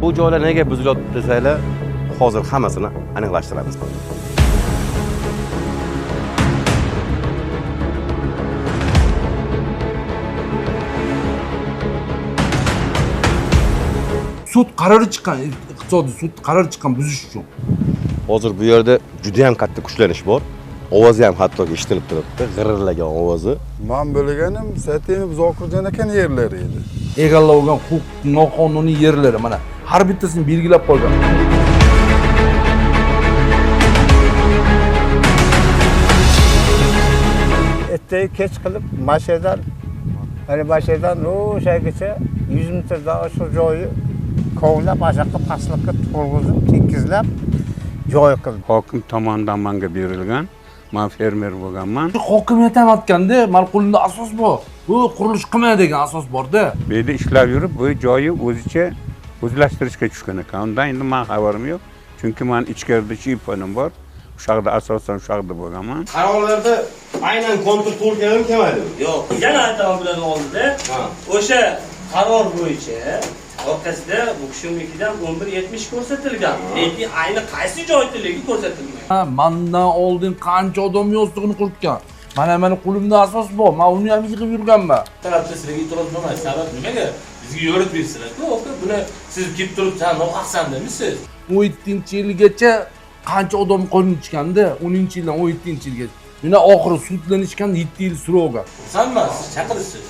Bu joylar nega buzilyapti desanglar, hozir hammasini aniqlashtiramiz. Sud qarori chiqqan, iqtisodiy sud qarori chiqqan buzish uchun. Hozir bu yerda juda ham katta kuchlanish bor. Ovozi ham hatto eshitilib turibdi, g'irrillagan ovozi. Men bilganim Satemov Zokirjon aka yerlari edi. Egallangan huquq noqonuniy yerlari mana har bittasini belgilab qo'ygan. Ertaga kech qilib mashadan o'shagacha 100 metrdan shu joyi kovlab, ashaqqa pastlikka turg'izib, tekizlab joy qildi. Hokim tomonidan menga berilgan. Men fermer bo'lganman. Hokimiyat ham aytganda, "Mal qo'limda asos bor. Bu qurilish qilmay" degan asos bor-da. Bu yerda ishlab yurib, bu joyi o'zicha o'zlashtirishga tushgan ekan. Undan endi men xabarim yo'q. Chunki men ichkarida telefonim bor. O'sha yerda asosan o'sha yerda bo'lganman. Qarorlarda aynan kontur to'lganim kelmadimi? Yo'q, yana aytaman bularni oldida. O'sha qaror bo'yicha orqasida bu kishinikidan 11.70 ko'rsatilgan. Lekin ayni qaysi joydaligi ko'rsatilmagan. Mendan oldin qancha odam yozdig'ini quritgan. Mana qo'limda asos bor. Men uni ham yig'ib yurganman. Tarafda sizlarga e'tiroz bo'lmaydi. Sabab nimaga? Bizga yo'ritib bersizlar-ku. Oka, buni siz kelib turib, "Sen nohaqsan" demisiz. 17-yilgacha qancha odam qon ichganda, 10-yildan 17-yilgacha. Yana oxiri sudlanishgan 7 yil suruvga. Sanmas, chaqirasiz.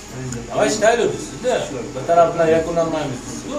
Nima ishlaydi sizda? Bir tarafdan yakunlanmaymiz siz-ku.